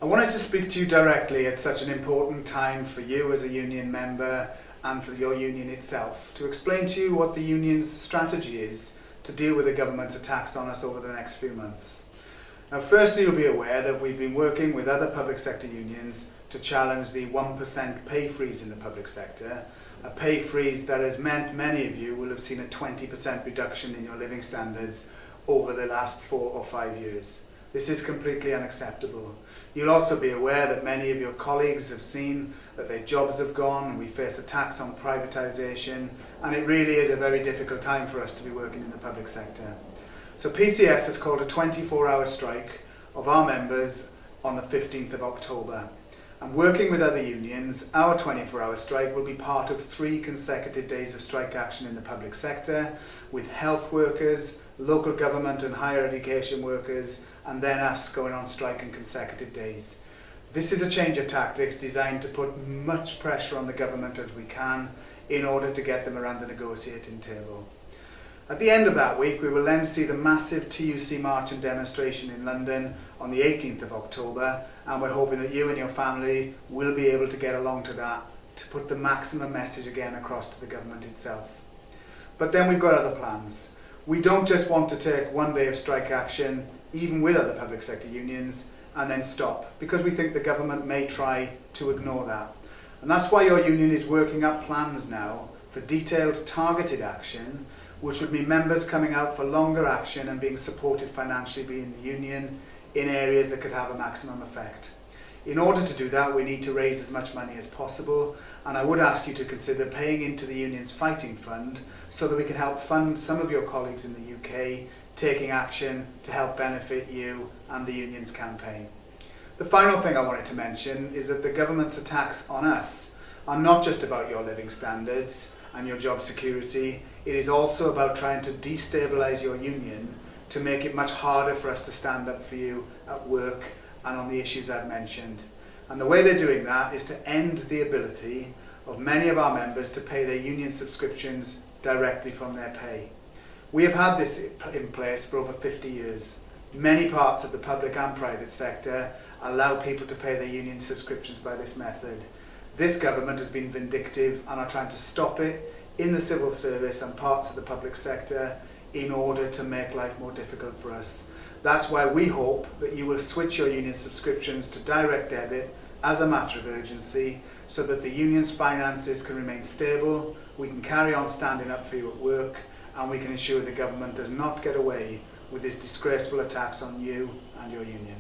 I wanted to speak to you directly at such an important time for you as a union member and for your union itself, to explain to you what the union's strategy is to deal with the government's attacks on us over the next few months. Now, firstly, you'll be aware that we've been working with other public sector unions to challenge the 1% pay freeze in the public sector, a pay freeze that has meant many of you will have seen a 20% reduction in your living standards over the last 4 or 5 years. This is completely unacceptable. You'll also be aware that many of your colleagues have seen that their jobs have gone, and we face attacks on privatisation, and it really is a very difficult time for us to be working in the public sector. So PCS has called a 24-hour strike of our members on the 15th of October. And working with other unions, our 24-hour strike will be part of 3 consecutive days of strike action in the public sector, with health workers, local government and higher education workers, and then us going on strike in consecutive days. This is a change of tactics designed to put much pressure on the government as we can in order to get them around the negotiating table. At the end of that week, we will then see the massive TUC march and demonstration in London on the 18th of October, and we're hoping that you and your family will be able to get along to that to put the maximum message again across to the government itself. But then we've got other plans. We don't just want to take one day of strike action, even with other public sector unions, and then stop, because we think the government may try to ignore that. And that's why your union is working up plans now for detailed, targeted action, which would mean members coming out for longer action and being supported financially by the union in areas that could have a maximum effect. In order to do that, we need to raise as much money as possible, and I would ask you to consider paying into the union's fighting fund so that we can help fund some of your colleagues in the UK taking action to help benefit you and the union's campaign. The final thing I wanted to mention is that the government's attacks on us are not just about your living standards and your job security. It is also about trying to destabilise your union to make it much harder for us to stand up for you at work and on the issues I've mentioned. And the way they're doing that is to end the ability of many of our members to pay their union subscriptions directly from their pay. We have had this in place for over 50 years. Many parts of the public and private sector allow people to pay their union subscriptions by this method. This government has been vindictive and are trying to stop it in the civil service and parts of the public sector in order to make life more difficult for us. That's why we hope that you will switch your union subscriptions to direct debit as a matter of urgency, so that the union's finances can remain stable, we can carry on standing up for you at work, and we can ensure the government does not get away with these disgraceful attacks on you and your union.